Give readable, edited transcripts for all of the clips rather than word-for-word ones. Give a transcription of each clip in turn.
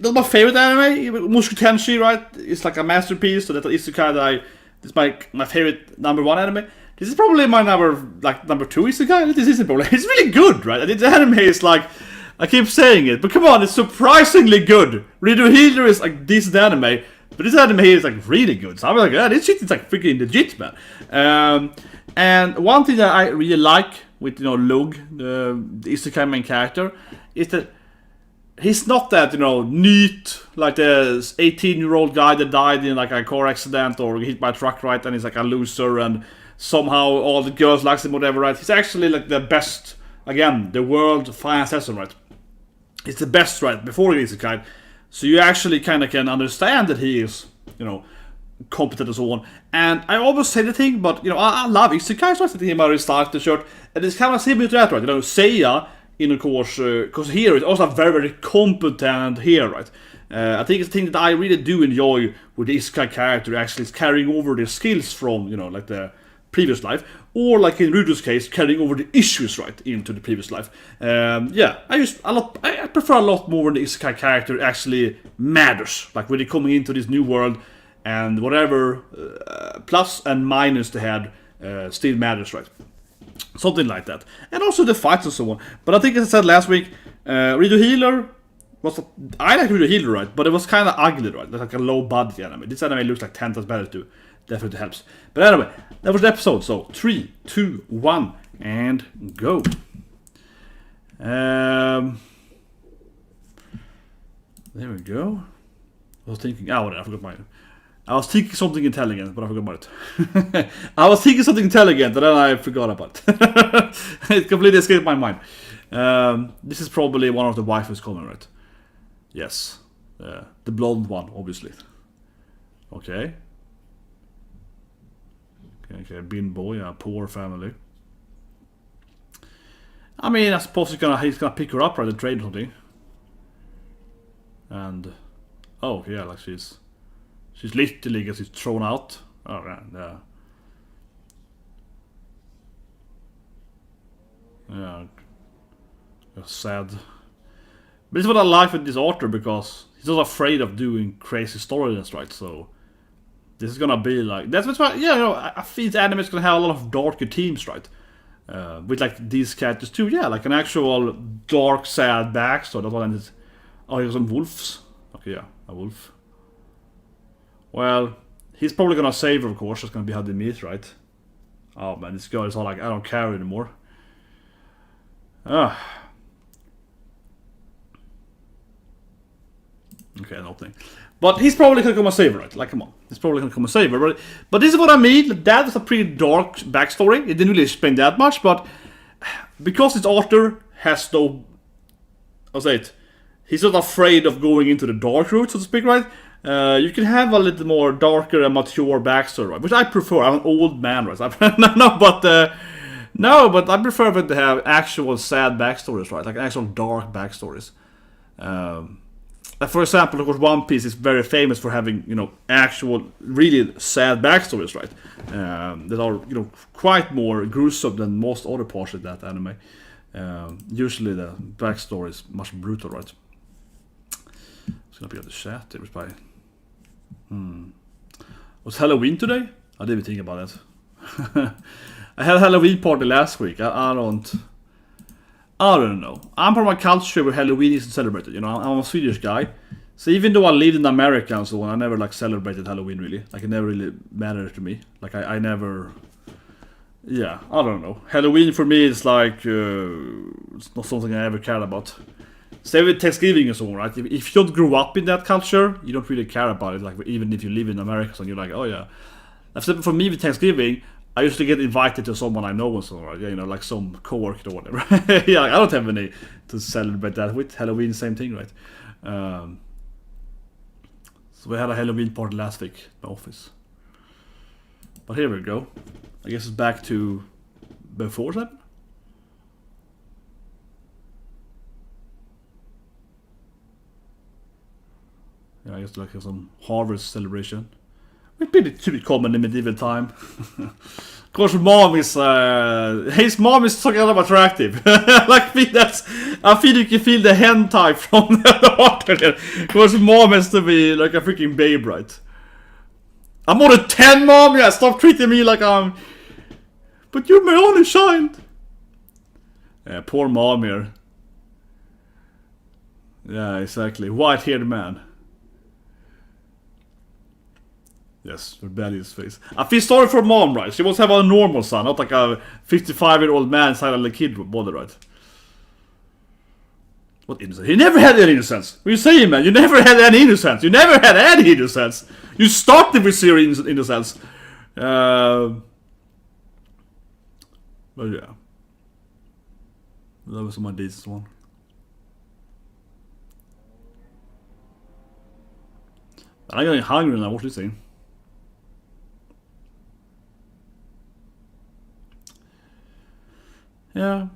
not my favorite anime. Mushoku Tensei, right? It's like a masterpiece. So that's Isekai that it's my favorite number 1 anime. This is probably my number 2 Isekai. This isn't probably. It's really good, right? This anime is like, I keep saying it, but come on, it's surprisingly good. Redo Healer is like decent anime, but this anime is like really good. So I'm like, this shit is like freaking legit, man. And one thing that I really like with Lug, the Isekai main character, is that he's not that neat like the 18-year-old guy that died in like a car accident or hit by a truck, right? And he's like a loser and somehow all the girls likes him, whatever, right? He's actually like the best, again, the world fine assassin, right? It's the best, right, before he's a guy. So you actually kind of can understand that he is, competent and so on. And I always say the thing, but, I love Isekai, so I think about Aristocrat shirt. And it's kind of similar to that, right? Seiya, in of course, because here is also a very, very competent here, right? I think it's the thing that I really do enjoy with the Isekai character actually is carrying over the skills from, like the previous life, or like in Rudo's case, carrying over the issues right into the previous life. I prefer a lot more when the Isekai character actually matters, like when they're coming into this new world and whatever plus and minus they had still matters, right? Something like that. And also the fights and so on. But I think, as I said last week, Redo Healer I like Redo Healer, right? But it was kind of ugly, right? Like a low budget anime. This anime looks like 10 times better too. Definitely helps. But anyway, that was the episode. So 3, 2, 1, and go. There we go. I was thinking. I forgot mine. I was thinking something intelligent, but I forgot about it. I was thinking something intelligent, and then I forgot about it. It completely escaped my mind. This is probably one of the waifus coming, right? Yes. The blonde one, obviously. Okay. Okay, bin boy, a poor family. I mean, I suppose he's gonna pick her up, right, and trade or something. And yeah, like she's literally gets thrown out. Oh yeah. Yeah. Sad. But it's what I like with this author because he's not afraid of doing crazy storylines, right? So this is gonna be like that's why I feel the anime is gonna have a lot of darker themes, right? With like these characters too, like an actual dark, sad backstory. That's what I need. Oh, here's some wolves. Okay, yeah, a wolf. Well, he's probably gonna save her, of course. That's gonna be how they meet, right? Oh man, this girl is all like, I don't care anymore. Okay, nothing. But he's probably gonna come and save her, right? Like, come on. He's probably gonna come and save her. But this is what I mean. That was a pretty dark backstory. It didn't really explain that much, but because this author has no... I'll say it. He's not afraid of going into the dark route, so to speak, right? You can have a little more darker and mature backstory, right? Which I prefer. I'm an old man, right? No, but I prefer when they have actual sad backstories, right? Like actual dark backstories. For example, of course, One Piece is very famous for having, actual, really sad backstories, right? That are, quite more gruesome than most other parts of that anime. Usually the backstory is much brutal, right? It's gonna be on the chat. It was by. Was Halloween today? I didn't even think about it. I had a Halloween party last week. I don't know. I'm from a culture where Halloween isn't celebrated. I'm a Swedish guy. So even though I lived in America and so on, I never celebrated Halloween really. Like it never really mattered to me. Like I never... Yeah, I don't know. Halloween for me is like... it's not something I ever cared about. Same with Thanksgiving and so on, right? If you don't grow up in that culture, you don't really care about it. Like even if you live in America, so you're like, oh yeah. For me with Thanksgiving, I used to get invited to someone I know and so on, right? Yeah, like some coworker or whatever. Yeah, I don't have any to celebrate that with. Halloween, same thing, right? So we had a Halloween party last week in the office. But here we go. I guess it's back to before that. Yeah, I guess like some harvest celebration. It's pretty common in medieval time. Of course, mom is his mom is so kind of attractive. Like me, that's I feel you can feel the hentai from the water there. Because mom has to be like a freaking babe, right? I'm more than 10, mom! Yeah, stop treating me like I'm... But you're my only child! Yeah, poor mom here. Yeah, exactly. White-haired man. Yes, rebellious face. I feel sorry for mom, right? She wants to have a normal son, not like a 55-year-old man inside a kid body, right? What innocence? He never had any innocence. What are you saying, man? You never had any innocence. You never had any innocence. You started with zero innocence. But yeah. That was my decent one. I'm getting hungry now. What are you saying? Yeah.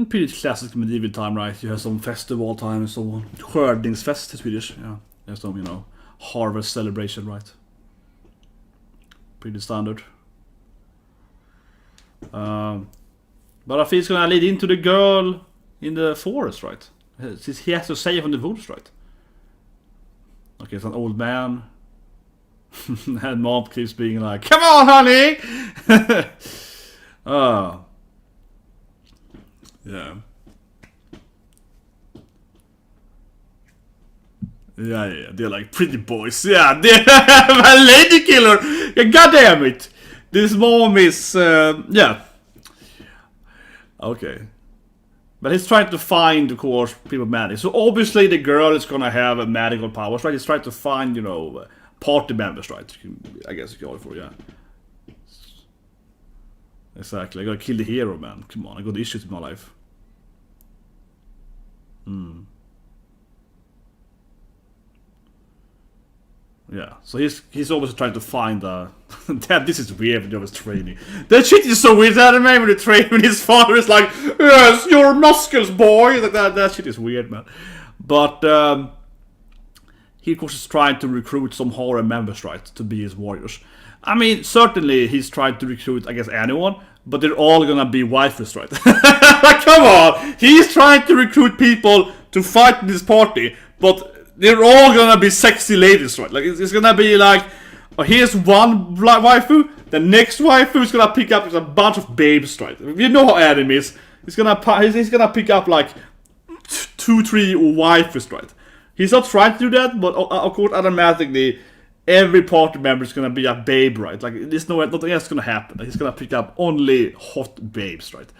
Pretty classic medieval time, right? You have some festival time and so on. Skördingsfest in Swedish, yeah. There's some, you know, harvest celebration, right? Pretty standard. But I think it's gonna lead into the girl in the forest, right? He has to save from the woods, right? Okay, it's an old man. And mom keeps being like, "Come on, honey!" Yeah. Yeah, they're like pretty boys. Yeah, they're a lady killer. Yeah, God damn it. This mom is, yeah. Okay. But he's trying to find, of course, people magic. So obviously the girl is gonna have magical powers, right? He's trying to find, you know, party members, right? I guess you call it for, yeah. Exactly. I gotta kill the hero, man. Come on, I got issues in my life. Yeah, so he's always trying to find Damn, this is weird when he was training. That shit is so weird, anime when they train when his father is like, "Yes, your muscles, boy." That shit is weird, man. But he of course is trying to recruit some horror members, right, to be his warriors. I mean, certainly he's trying to recruit, I guess, anyone, but they're all gonna be waifus, right? Come on! He's trying to recruit people to fight in this party, but they're all gonna be sexy ladies, right? Like, it's gonna be like, oh, here's one waifu, the next waifu is gonna pick up a bunch of babes, right? You know how anime is. He's gonna pick up like 2-3 waifus, right? He's not trying to do that, but of course, automatically, every party member is gonna be a babe, right? Like, there's nothing else gonna happen. He's gonna pick up only hot babes, right?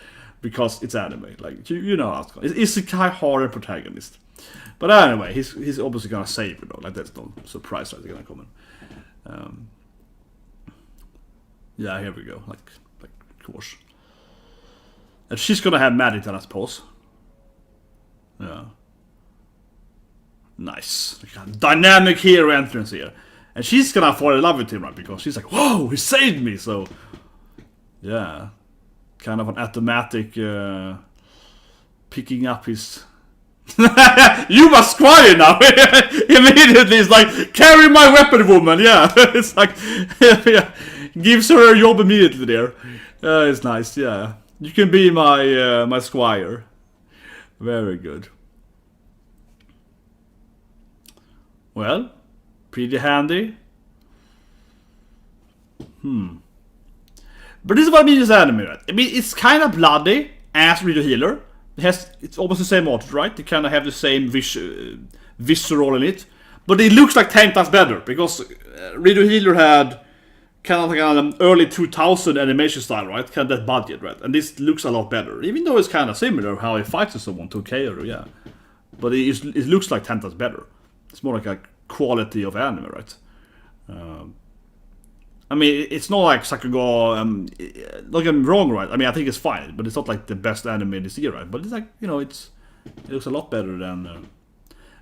Because it's anime. Like, you know how it's going. It's Isekai horror protagonist. But anyway, he's obviously gonna save, you know. Like, that's no surprise, right? They're gonna come in. Yeah, here we go. Like, of course. And she's gonna have magic then, I suppose. Yeah. Nice. Dynamic hero entrance here. And she's gonna fall in love with him, right? Because she's like, "Whoa, he saved me!" So, yeah. Kind of an automatic picking up his... You must squire now! Immediately it's like, "Carry my weapon, woman!" Yeah, it's like, yeah. Gives her a job immediately there. It's nice, yeah. You can be my my squire. Very good. Well, pretty handy. But this is what I mean in this anime, right? I mean, it's kind of bloody as Reader Healer. It's almost the same art, right? They kind of have the same visceral in it. But it looks like 10 times better, because Reader Healer had kind of like an early 2000 animation style, right? Kind of that budget, right? And this looks a lot better, even though it's kind of similar how he fights with someone to KO, yeah. But it looks like 10 times better. It's more like a quality of anime, right? I mean, it's not like Sakuga, don't get me wrong, right? I mean, I think it's fine, but it's not like the best anime this year, right? But it's like, you know, it looks a lot better than...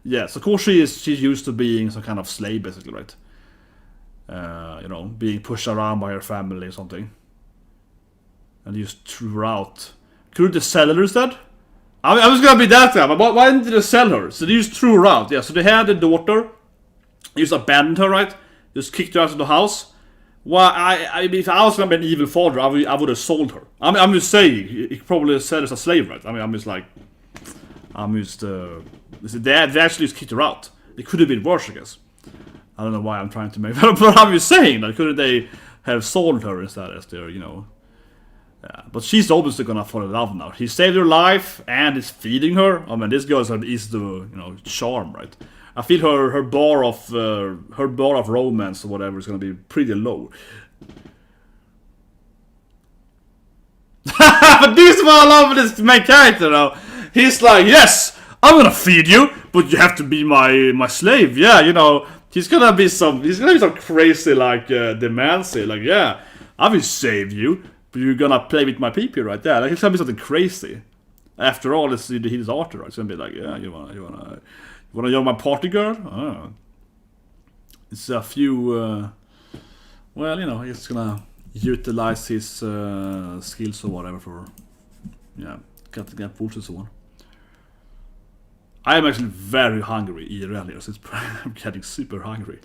Yes, of course she's used to being some kind of slave, basically, right? You know, being pushed around by her family or something. And just threw her out. Could they sell her instead? I was gonna be that guy, but why didn't they sell her? So they just threw her out, yeah. So they had a daughter, just abandoned her, right? Just kicked her out of the house. Well, I mean, if I was gonna be an evil father, I would have sold her. I'm just saying, he probably sell her as a slave, right? I mean, I'm just like, they actually just kicked her out. It could have been worse, I guess. I don't know why I'm trying to make but I'm just saying that couldn't they have sold her instead as their, you know. Yeah, but she's obviously gonna fall in love now. He saved her life and is feeding her. I mean, this girl's easy to, you know, charm, right? I feel her bar of romance or whatever is gonna be pretty low. But this is what I love this main character now. He's like, yes, I'm gonna feed you, but you have to be my slave. Yeah, you know, he's gonna be some crazy like demand say like, yeah, I will save you. But you're gonna play with my PP right there. Like it's gonna be something crazy. After all, it's his Arthur, right? It's gonna be like, yeah, you wanna join my party, girl? Oh. It's a few. Well, you know, he's gonna utilize his skills or whatever for, yeah, get boots and so on. I am actually very hungry IRL here, so I'm getting super hungry.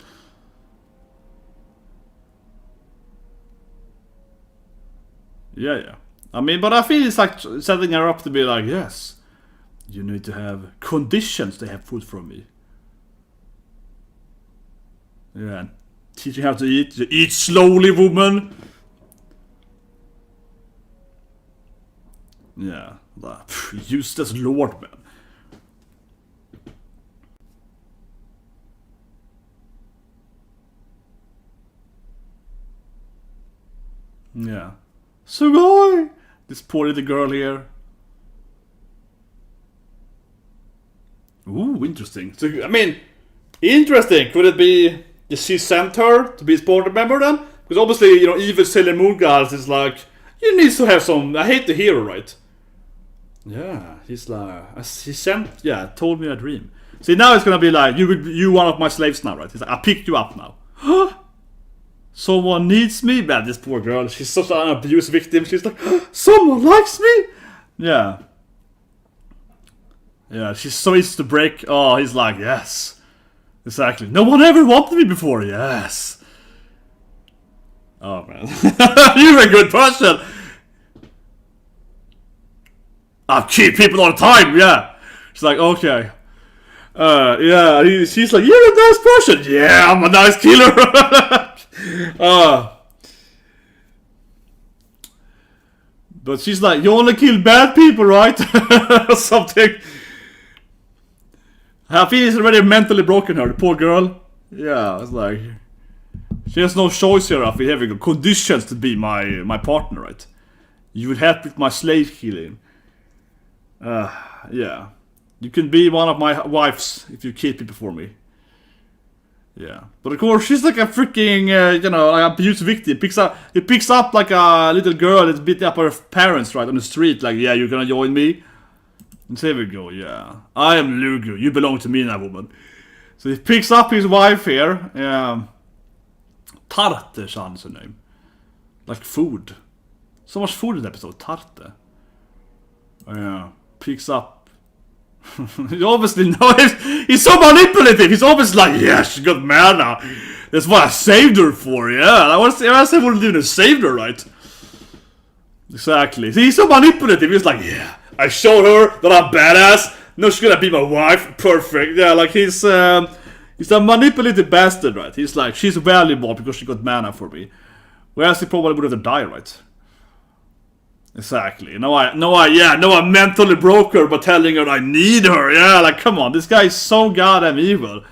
Yeah. I mean, but I feel it's like setting her up to be like, yes, you need to have conditions to have food from me. Yeah, teaching how to eat. You eat slowly, woman. Yeah, useless lord, man. Yeah. Sugoi! This poor little girl here. Ooh, interesting. So, I mean, interesting. Could it be that she sent her to be his board member then? Because obviously, you know, evil Sailor Moon guys is like, you need to have some. I hate the hero, right? Yeah, he's like, he sent, yeah, told me a dream. See, now it's gonna be like, you one of my slaves now, right? He's like, I picked you up now. Someone needs me? Man, this poor girl, she's such an abuse victim. She's like, someone likes me? Yeah. Yeah, she's so easy to break. Oh, he's like, yes. Exactly. No one ever wanted me before, yes. Oh, man. You're a good person. I kill people all the time, yeah. She's like, okay. Yeah, she's like, you're a nice person. Yeah, I'm a nice killer. But she's like, you only kill bad people, right? Or something. I feel he's already mentally broken her, the poor girl. Yeah, it's like, she has no choice here of having conditions to be my partner, right? You would help with my slave killing. Yeah. You can be one of my wives if you kill people for me. Yeah, but of course she's like a freaking, you know, like abuse victim. He picks up like a little girl that's beating up her parents right on the street. Like, yeah, you're gonna join me. And so here we go. Yeah, I am Lugu. You belong to me now, woman. So he picks up his wife here. Tarte, sounds her name. Like food. So much food in the episode. Tarte. Yeah, picks up. He obviously knows he's so manipulative. He's always like, yeah, she got mana. That's what I saved her for. Yeah, I say what to do to save her, right? Exactly. See, he's so manipulative. He's like, yeah, I showed her that I'm badass. No, she's gonna be my wife. Perfect. Yeah, like he's a manipulative bastard, right? He's like, she's valuable because she got mana for me. Whereas he probably would have died, right? Exactly. No, I mentally broke her by telling her I need her. Yeah, like, come on, this guy is so goddamn evil.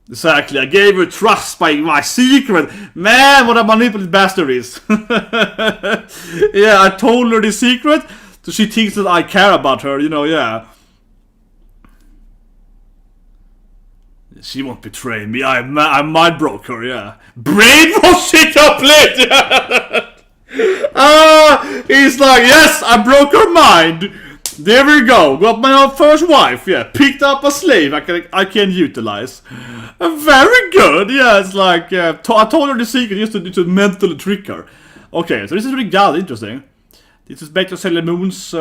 Exactly. I gave her trust by my secret. Man, what a manipulative bastard is. Yeah, I told her the secret, so she thinks that I care about her, you know, yeah. She won't betray me. I mind broke her, yeah. Brainwashing complete! He's like, yes, I broke her mind. There we go. Got my own first wife. Yeah, picked up a slave. I can utilize. Very good. Yeah, it's like I told her the secret just to mentally trick her. Okay, so this is really god interesting. This is back to Sailor Moon's.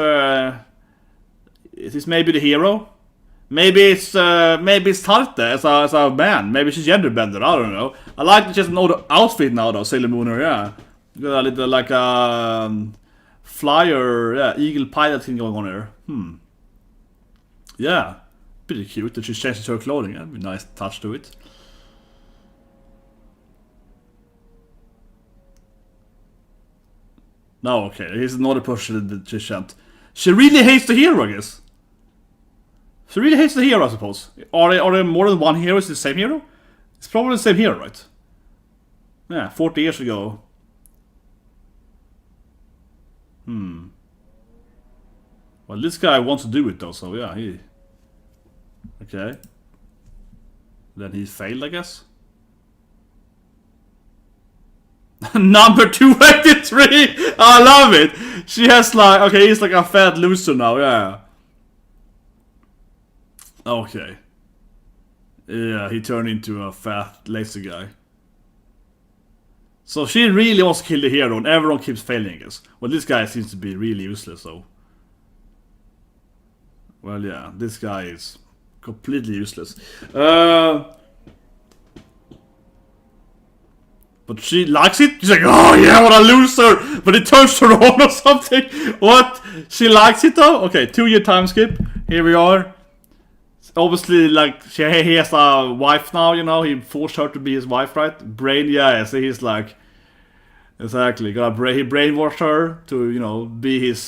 Is this maybe the hero? Maybe it's Tarte as a man. Maybe she's gender bender. I don't know. I like that she has an old outfit now though, Sailor Mooner. Yeah. Got a little like a flyer, yeah, eagle pilot thing going on here. Yeah, pretty cute that she changes her clothing. That'd be a nice touch to it. No, okay, here's another person that she shan't. She really hates the hero, I guess. She really hates the hero, I suppose. Are there more than one hero? Is it the same hero? It's probably the same hero, right? Yeah, 40 years ago. Well, this guy wants to do it though, so yeah, he... Okay. Then he failed, I guess. Number 283! I love it! She has like... Okay, he's like a fat loser now, yeah. Okay. Yeah, he turned into a fat, lazy guy. So she really wants to kill the hero and everyone keeps failing, I guess. Well, this guy seems to be really useless, so... Well, yeah, this guy is completely useless. But she likes it. She's like, oh yeah, what a loser! But it turns her on or something. What? She likes it though? Okay, 2-year time skip. Here we are. Obviously, like, he has a wife now, you know. He forced her to be his wife, right? Brain, yeah, so he's like... Exactly. He brainwashed her to, you know, be his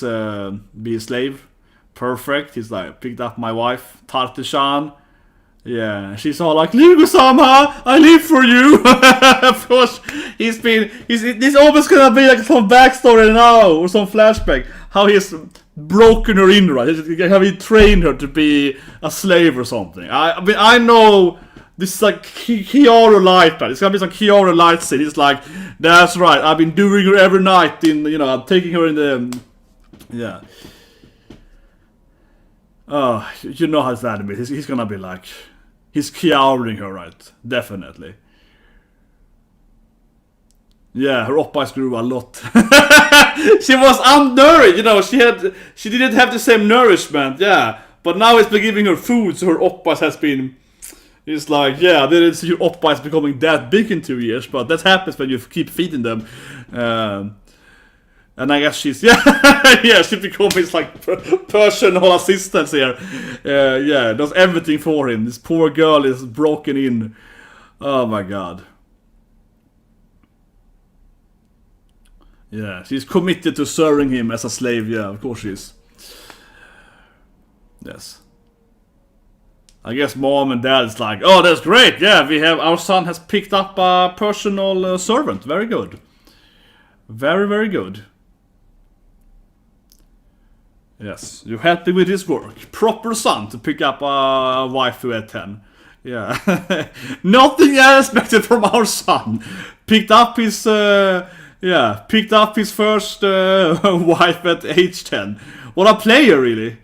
slave. Perfect. He's like, picked up my wife, Tarte-chan. Yeah, she's all like, Ligo-sama, I live for you. Of course, this almost gonna be like some backstory now, or some flashback. How he's broken her in, right? How he trained her to be a slave or something. I mean, I know this is like Kiyoru Light, right? It's gonna be some Kiyoru Light scene. He's like, that's right, I've been doing her every night in, you know, I'm taking her in the, yeah. Oh, you know how it's anime. He's gonna be like... He's Kiyoruing her, right? Definitely. Yeah, her oppas grew a lot. She was unnourished, you know, she didn't have the same nourishment, yeah. But now it's been giving her food, so her oppas has been... It's like, yeah, I didn't see your oppas becoming that big in 2 years, but that happens when you keep feeding them. And I guess she's, yeah, yeah, she becomes his, like, personal assistant here. Yeah, does everything for him. This poor girl is broken in. Oh my god. Yeah, she's committed to serving him as a slave, yeah, of course she is. Yes. I guess mom and dad is like, oh, that's great, yeah, our son has picked up a personal servant. Very good. Very, very good. Yes, you helped me with his work. Proper son to pick up a waifu at 10. Yeah. Nothing expected from our son. Picked up his first wife at age 10. What a player, really.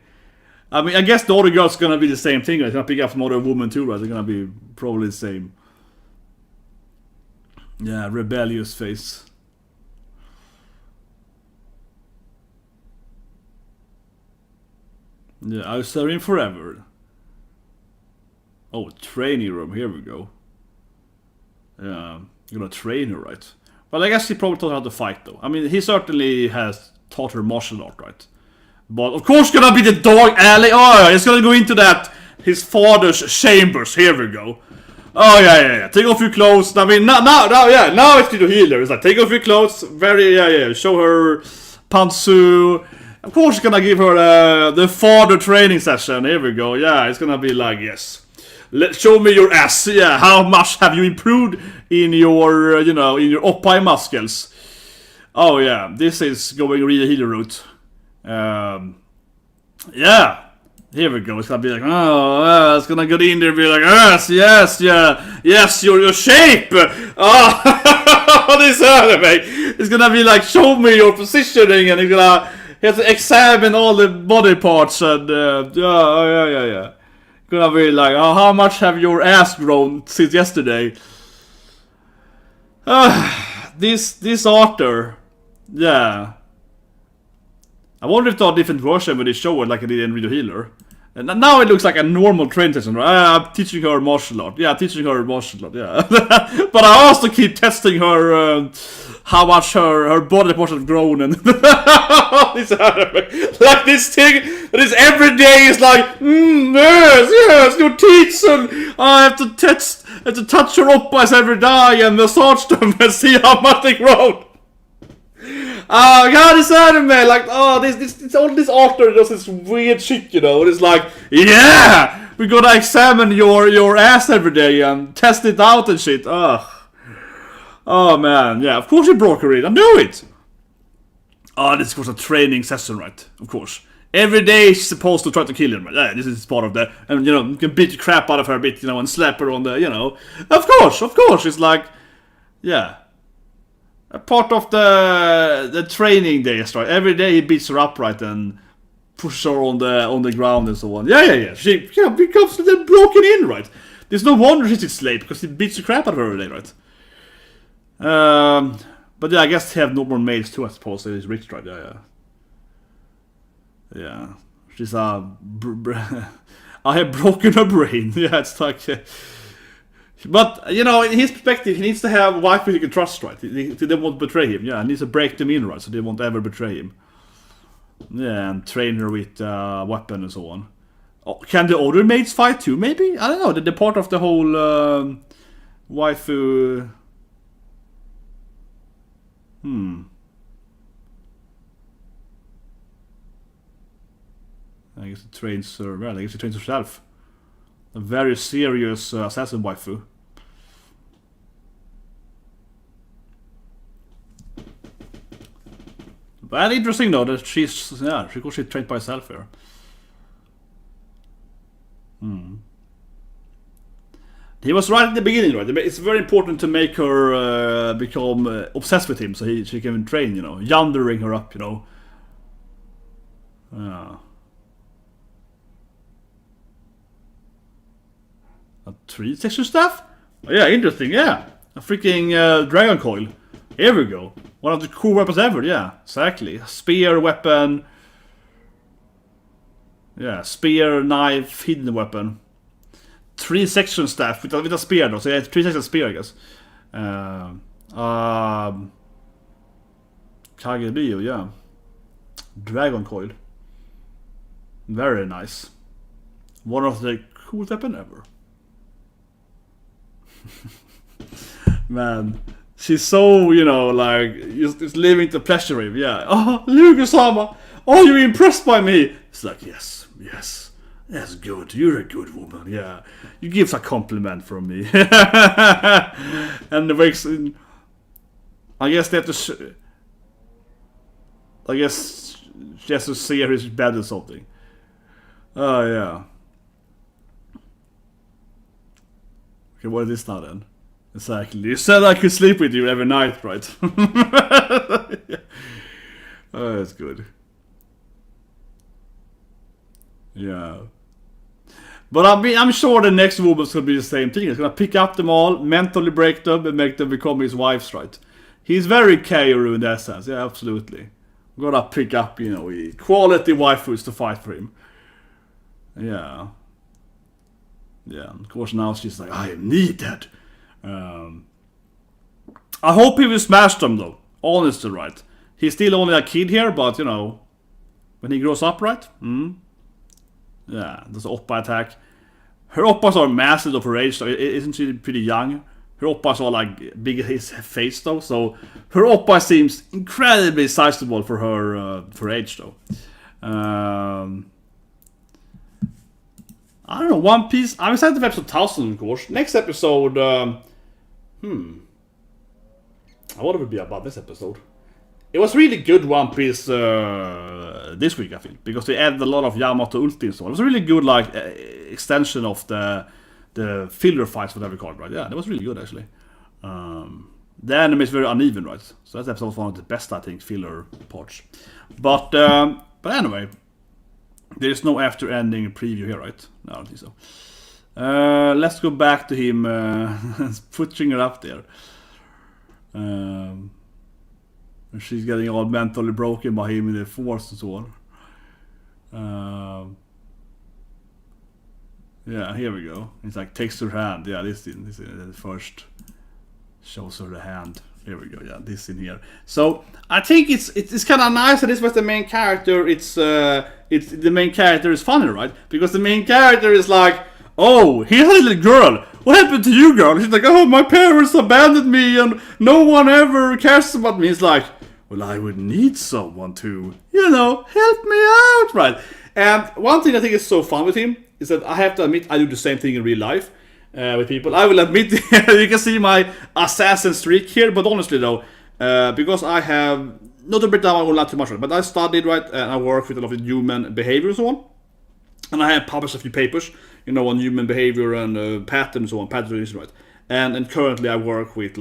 I mean, I guess the other girl's gonna be the same thing. They're gonna pick up some other woman too, right? They're gonna be probably the same. Yeah, rebellious face. Yeah, I'll serve him forever. Oh, training room, here we go. Yeah, you're gonna train her, right? Well, I guess he probably taught her how to fight, though. I mean, he certainly has taught her martial art, right? But, of course, gonna be the dog alley. Oh, he's gonna go into that, his father's chambers. Here we go. Oh, yeah. Take off your clothes. I mean, now it's to the healer. It's like, take off your clothes. Very, yeah. Show her pantsu. Of course, gonna give her the father training session. Here we go. Yeah, it's gonna be like, yes. Show me your ass. Yeah, how much have you improved in your, in your oppai muscles? Oh yeah, this is going really healer route. Yeah. Here we go. It's gonna be like, it's gonna go in there and be like, yes, your shape. Oh, this anime. It's gonna be like, show me your positioning, and he has to examine all the body parts, and yeah. Gonna be like, how much have your ass grown since yesterday? This author, yeah. I wonder if there are different versions when they show it like I did in Redo Healer. And now it looks like a normal train session. I'm teaching her martial art. Yeah, teaching her martial art. Yeah, but I also keep testing her how much her body parts have grown and this like this thing that is every day is like yes your teeth and I have to touch her oppas every day and massage them and see how much they grow. Oh god, this anime, like, this all this author does this weird shit, you know, and it's like, yeah, we're gonna examine your ass every day and test it out and shit. Oh man, yeah, of course you broke her in, I knew it. This was a training session, right? Of course. Every day she's supposed to try to kill him, right? Yeah, this is part of the, and you know, you can beat the crap out of her a bit, you know, and slap her on the, you know. Of course, it's like, yeah. A part of the training days, right? Every day he beats her up, right, and pushes her on the ground and so on. Yeah. She becomes broken in, right? There's no wonder she's slave because he beats the crap out of her every day, right? But yeah, I guess they have normal maids too, I suppose. He's rich, right? Yeah. She's I have broken her brain. Yeah, it's like. But, you know, in his perspective, he needs to have a wife he can trust, right? They don't want to betray him. Yeah, he needs to break them in, right? So they won't ever betray him. Yeah, and train her with weapon and so on. Oh, can the other maids fight too, maybe? I don't know. They're part of the whole waifu... I guess it trains her... Well, I guess it trains herself. A very serious assassin waifu. But interesting though that she's trained by herself here. He was right at the beginning, right? It's very important to make her become obsessed with him, so she can train, you know, yandering her up, you know. A 3-section staff? Oh, yeah, interesting, yeah. A freaking dragon coil. Here we go. One of the cool weapons ever, yeah. Exactly. Spear, weapon. Yeah, spear, knife, hidden weapon. 3-section staff with a spear though, so yeah, 3-section spear, I guess. Kagebyo, yeah. Dragon coil. Very nice. One of the coolest weapon ever. Man, she's so, you know, like, just living to pleasure him, yeah. Oh, Lugu-sama, oh, you're impressed by me. It's like, yes, that's good, you're a good woman, yeah. You give a compliment from me. And the wakes in, I guess they have to, I guess she has to see her his bed or something. Oh, yeah. Okay, what is this now then? Exactly. You said I could sleep with you every night, right? Oh, that's good. Yeah. But I'm sure the next woman's gonna be the same thing. He's gonna pick up them all, mentally break them, and make them become his wives, right? He's very Kaoru in that sense. Yeah, absolutely. I'm gonna pick up, you know, quality waifus to fight for him. Yeah. Yeah, of course now she's like, I am needed. I hope he will smash them though. Honestly, right? He's still only a kid here, but you know, when he grows up, right? Yeah, there's an oppa attack. Her oppas are massive of her age, so isn't she pretty young? Her oppas are like big as his face though, so her oppa seems incredibly sizable for her age though. I don't know, One Piece. I'm excited for episode 1000, of course. Next episode, what would it be about this episode? It was really good One Piece this week, I feel, because they added a lot of Yamato ulti and so on. It was a really good, like, extension of the filler fights, whatever you call it, right? Yeah, that was really good, actually. The anime is very uneven, right? So that episode was one of the best, I think, filler parts. But anyway, there's no after-ending preview here, right? No, I don't think so. Let's go back to him putting her up there. She's getting all mentally broken by him in the force and so on. Yeah, here we go. It's like takes her hand. Yeah, this is the first shows her the hand. Here we go. Yeah, this in here. So I think it's kind of nice that this was the main character. It's the main character is funny, right? Because the main character is like, oh, here's a little girl. What happened to you, girl? She's like, oh, my parents abandoned me and no one ever cares about me. It's like, well, I would need someone to, help me out, right? And one thing I think is so fun with him is that I have to admit I do the same thing in real life with people. I will admit, you can see my assassin streak here, but honestly though, because I have, not to break down my own life too much, but I studied, right, and I work with a lot of human behavior and so on. And I have published a few papers, on human behavior and patterns and so on, patterns, right? And currently I work with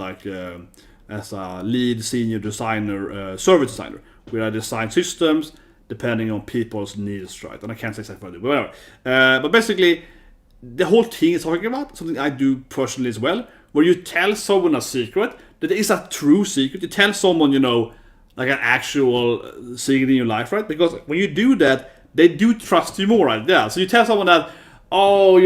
as a lead senior designer, service designer, where I design systems depending on people's needs, right? And I can't say exactly what I do, but whatever. But basically, the whole thing is talking about something I do personally as well, where you tell someone a secret that is a true secret. You tell someone, like an actual secret in your life, right? Because when you do that, they do trust you more, right? Yeah. So you tell someone that, oh,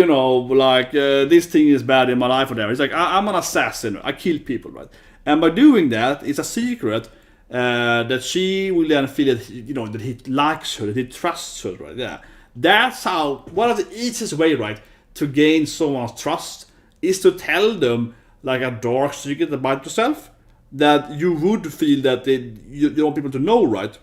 this thing is bad in my life or whatever. It's like, I'm an assassin. I kill people, right? And by doing that, it's a secret that she will then feel that, that he likes her, that he trusts her, right? Yeah. That's how, one of the easiest way, right, to gain someone's trust is to tell them, like, a dark secret about yourself that you would feel that you want people to know, right?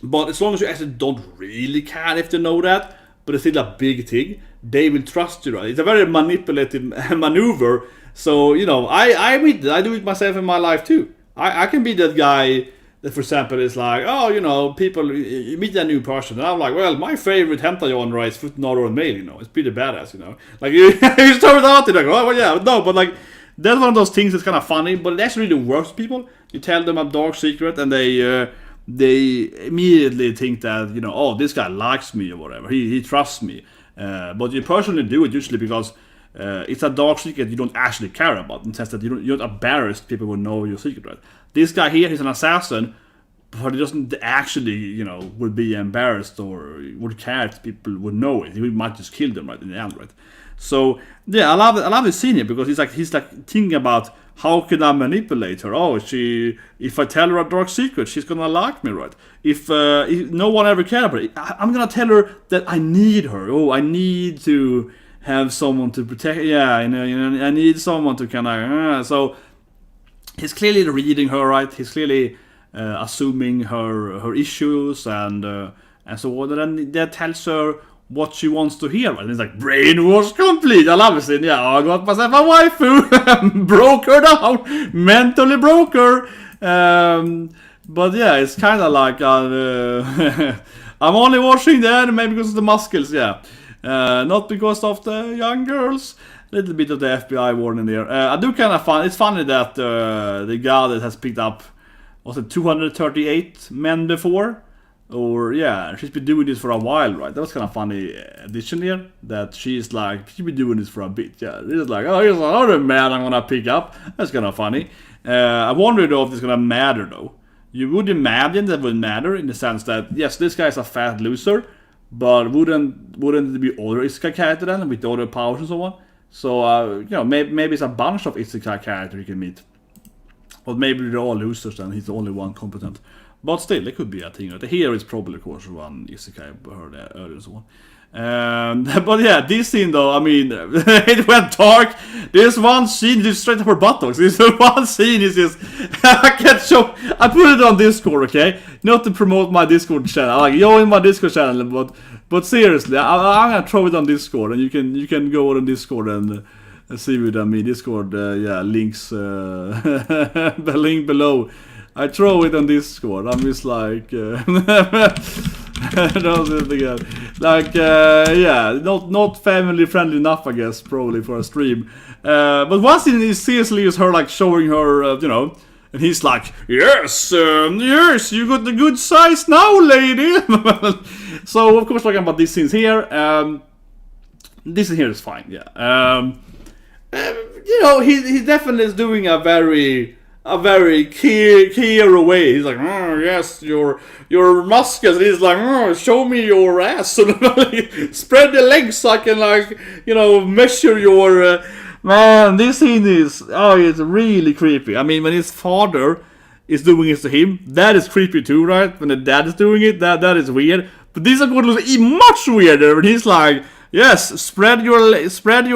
But as long as you actually don't really care if they know that, but it's still a big thing, they will trust you, right? It's a very manipulative maneuver. So, I do it myself in my life too. I can be that guy that, for example, is like, oh, people, you meet a new person, and I'm like, well, my favorite hentai genre is footnote or male, it's pretty badass, Like, you start out, you're like, oh, well, yeah, no, but like, that's one of those things that's kind of funny, but it actually really works with people. You tell them a dark secret, and they immediately think that, oh, this guy likes me or whatever, he trusts me. But you personally do it usually because it's a dark secret you don't actually care about, in the sense that you're not embarrassed people will know your secret, right? This guy here, he's an assassin, but he doesn't actually, would be embarrassed or would care if people would know it. He might just kill them, right, in the end, right? So yeah, I love this scene here because he's like thinking about, how can I manipulate her? Oh, if I tell her a dark secret, she's gonna like me, right? If no one ever cared about it, I'm gonna tell her that I need her. Oh, I need to have someone to protect. Yeah, I need someone to kind of. So he's clearly reading her, right? He's clearly assuming her issues and so on. And then that tells her what she wants to hear, and it's like brainwash complete. I love it. Yeah, I got myself a waifu, broke her down, mentally broke her. But yeah, it's kind of like I'm only watching the anime because of the muscles. Yeah, not because of the young girls. A little bit of the FBI warning there. I do kind of fun. It's funny that the guy that has picked up, was it 238 men before? Or yeah, she's been doing this for a while, right? That was kind of funny addition here. That she's been doing this for a bit. Yeah, it's like, oh, here's another man I'm gonna pick up. That's kind of funny. I wonder though if it's gonna matter though. You would imagine that would matter in the sense that yes, this guy's a fat loser, but wouldn't it be other isekai characters then with other powers and so on? So maybe it's a bunch of isekai characters you can meet, or maybe they're all losers and he's the only one competent. But still, it could be a thing. Right? Here is probably, of course, one isekai I heard earlier and so on. But yeah, this scene though, I mean, it went dark. There's one scene just straight up her buttocks. This one scene is just, I can't show. I put it on Discord, okay? Not to promote my Discord channel. Like, join my Discord channel, but seriously, I'm gonna throw it on Discord, and you can go on Discord and see what I mean. Discord, links, the link below. I throw it on Discord. I'm just like, not family friendly enough, I guess, probably for a stream. But one scene is seriously is her like showing her, and he's like, yes, you got the good size now, lady. So of course, talking about these scenes here, this scene here is fine, yeah. He definitely is doing a very a very clear way. He's like, oh, yes, your muscles. And he's like, oh, show me your ass. So spread the legs so I can, like, you know, measure your... man, this scene is... oh, it's really creepy. I mean, when his father is doing it to him, that is creepy too, right? When the dad is doing it, that is weird. But this is going to look much weirder. And he's like, yes, spread your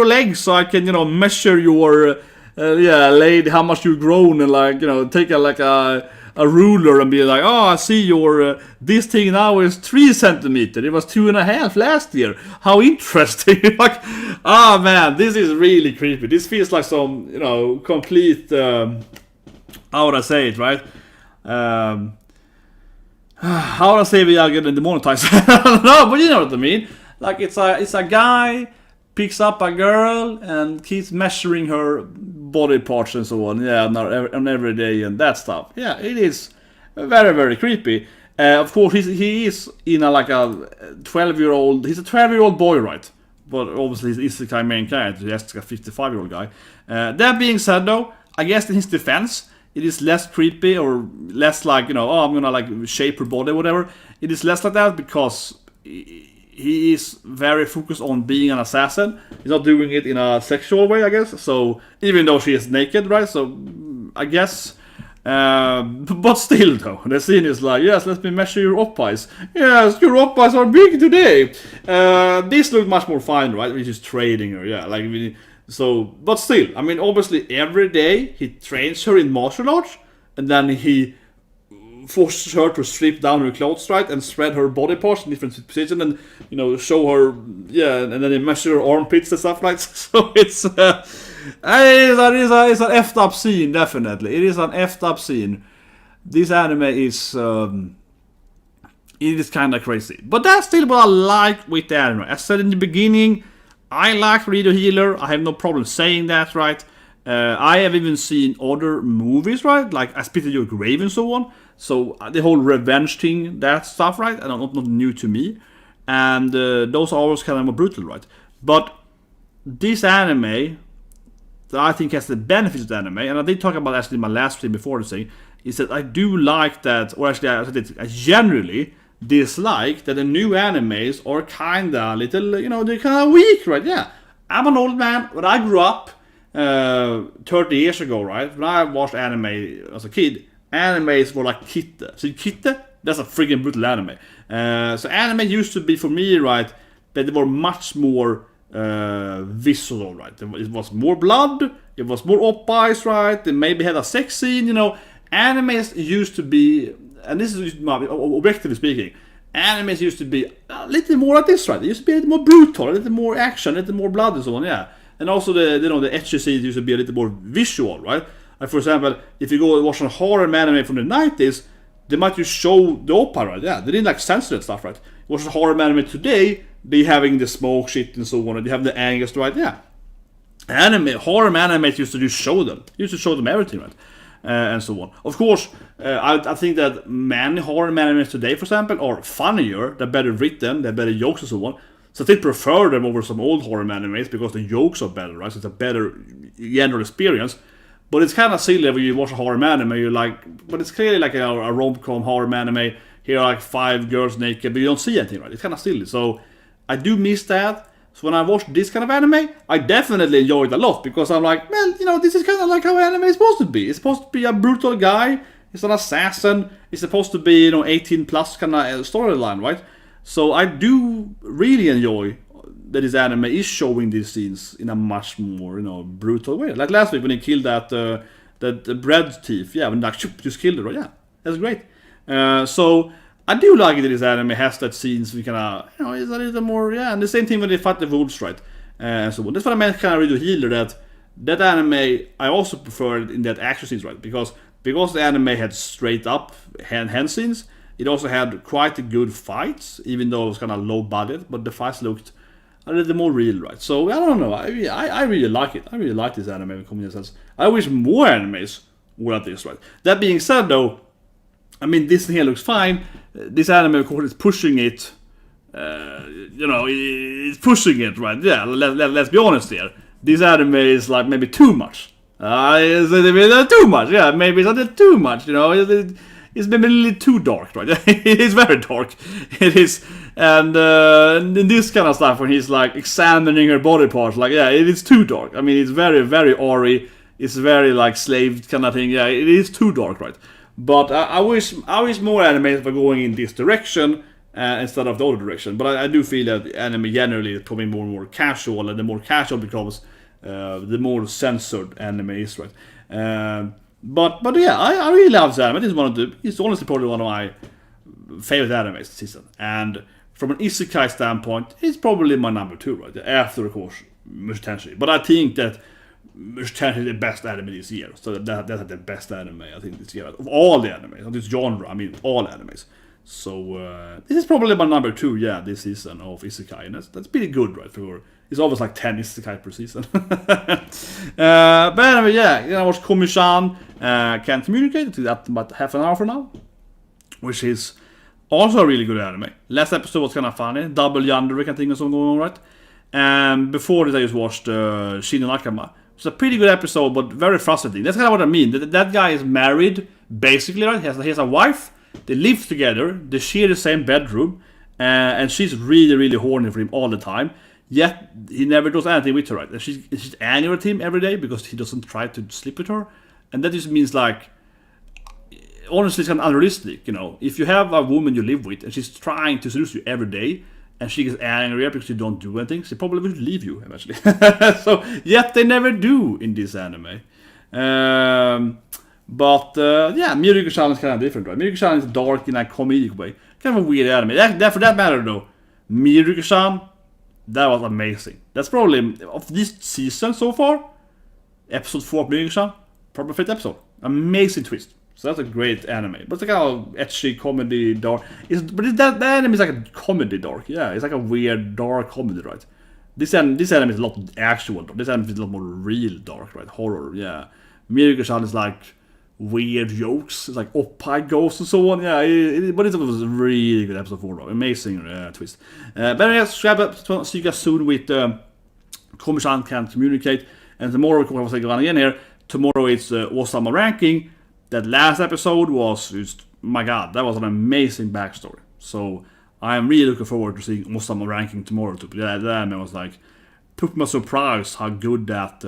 legs so I can, you know, measure your... lady, how much you've grown, and, like, you know, take a ruler and be like, oh, I see your this thing now is 3 centimeters. It was 2.5 last year. How interesting! Like, man, this is really creepy. This feels like some, you know, complete. How would I say it, right? How would I say without getting demonetized? I don't know, but you know what I mean. Like, it's a guy picks up a girl and keeps measuring her body parts and so on, yeah, on every day and that stuff. Yeah, it is very, very creepy. Of course, he is in a 12-year-old. He's a 12-year-old boy, right? But obviously, he's Isekai main character. He's like a 55-year-old guy. That being said, though, I guess in his defense, it is less creepy or less like, you know, oh, I'm gonna like shape her body or whatever. It is less like that because he is very focused on being an assassin. He's not doing it in a sexual way, I guess. So, even though she is naked, right? So, I guess. But still, though, the scene is like, yes, let me measure your op-eyes. Yes, your op-eyes are big today. This looked much more fine, right? Which is trading her, yeah. Like, so, but still, I mean, obviously, every day he trains her in martial arts, and then he forces her to strip down her clothes, right, and spread her body parts in different positions, and, you know, show her, yeah, and then they measure her armpits and stuff, right? So it's an effed up scene, definitely. It is an effed up scene. This anime is it is kind of crazy, but that's still what I like with the anime. As I said in the beginning, I like Radio Healer. I have no problem saying that, right? I have even seen other movies, right, like I Spit at Your Grave and so on. So the whole revenge thing, that stuff, right, and not new to me. And those are always kind of more brutal, right? But this anime, that I think has the benefits of the anime, and I did talk about actually in my last stream before this thing, is that I do like that, or actually I generally dislike that the new animes are kinda little, you know, they're kinda weak, right? Yeah, I'm an old man. When I grew up 30 years ago, right, when I watched anime as a kid, animes were like Kitte. So Kitte, that's a freaking brutal anime. So anime used to be, for me, right, that they were much more visual, right? It was more blood, it was more op-eyes, right? They maybe had a sex scene, you know. Animes used to be, and this is objectively speaking, animes used to be a little more like this, right? They used to be a little more brutal, a little more action, a little more blood and so on, yeah. And also the ecchi scenes used to be a little more visual, right? Like, for example, if you go and watch a horror anime from the 90s, they might just show the opera, right? Yeah, they didn't like censor that stuff, right? Watch a horror anime today, they having the smoke shit and so on, and they have the angst, right? Yeah. Horror animes used to just show them. Used to show them everything, right? And so on. Of course, I think that many horror animes today, for example, are funnier, they're better written, they're better jokes and so on. So they prefer them over some old horror animes because the jokes are better, right? So it's a better general experience. But it's kind of silly when you watch a horror anime, you're like, but it's clearly like a rom-com horror anime. Here are like 5 girls naked, but you don't see anything, right? It's kind of silly. So I do miss that. So when I watch this kind of anime, I definitely enjoy it a lot because I'm like, well, you know, this is kind of like how anime is supposed to be. It's supposed to be a brutal guy. It's an assassin. It's supposed to be, you know, 18 plus kind of storyline, right? So I do really enjoy that this anime is showing these scenes in a much more, you know, brutal way. Like last week when he killed that bread thief, yeah, when like just killed her, right? Yeah, that's great. So I do like that this anime has that scenes we kind of, you know, it's a little more, yeah. And the same thing when they fight the wolves, right? And so on. That's what I meant, kind of Radio Healer. That anime I also preferred in that action scenes, right? Because the anime had straight up hand scenes. It also had quite a good fights, even though it was kind of low budget, but the fights looked a little more real, right? So I don't know. I really like it. I really like this anime in comedy sense. I wish more animes were like this, right? That being said, though, I mean, this here looks fine. This anime, of course, is pushing it. You know, it's pushing it, right? Yeah, let's be honest here. This anime is like maybe too much. It's too much. Yeah, maybe it's not too much. You know, it's maybe a little too dark, right? It's very dark. It is, and in this kind of stuff when he's like examining her body parts, like yeah, it is too dark. I mean, it's very very Ori. It's very like slave kind of thing. Yeah, it is too dark, right? But I wish more anime were going in this direction instead of the other direction. But I do feel that anime generally is becoming more and more casual, and the more casual it becomes, the more censored anime is, right? But yeah, I really love this anime. It's honestly probably one of my favorite animes this season. And from an isekai standpoint, it's probably my number 2, right? After, of course, Mushoku. But I think that Mushoku is the best anime this year. So that's the best anime, I think, this year. Of all the animes, not this genre, I mean all animes. So this is probably my number 2, yeah, this season of isekai. And that's pretty good, right? It's always like 10 isekai per season. But anyway, yeah, I watched Komi-chan Can't Communicate. It's about half an hour from now, which is also a really good anime. Last episode was kind of funny, double yandere kind of thing or something going on, right? And before this I just watched Shin no Nakama. It's a pretty good episode, but very frustrating. That's kind of what I mean. That guy is married, basically, right? He has a wife, they live together, they share the same bedroom, and she's really, really horny for him all the time. Yet, he never does anything with her, right? And she's angry with him every day because he doesn't try to sleep with her. And that just means, like, honestly, it's kind of unrealistic, you know? If you have a woman you live with, and she's trying to seduce you every day, and she gets angry because you don't do anything, she probably will leave you eventually. So, yet they never do in this anime. But yeah, Miruko-chan is kind of different, right? Miruko-chan is dark in a comedic way. Kind of a weird anime. For that matter, though, Miruko-chan, that was amazing. That's probably, of this season so far, episode 4 of Miruko-chan, probably favorite episode. Amazing twist. So that's a great anime. But it's like a etchy comedy dark. That anime is like a comedy dark. Yeah, it's like a weird dark comedy, right? This anime is a lot actual dark. This anime is a lot more real dark, right? Horror, yeah. Miruko-chan is like weird jokes. It's like oppai ghosts and so on. Yeah, but it was a really good episode 4, though. Amazing twist. But anyway, subscribe up. See you guys soon with Komi-chan Can't Communicate. And tomorrow, of course, I was going again here. Tomorrow it's Osama ranking. That last episode was just, my god, that was an amazing backstory. So I'm really looking forward to seeing Osama ranking tomorrow too. That was like, took me by surprise how good that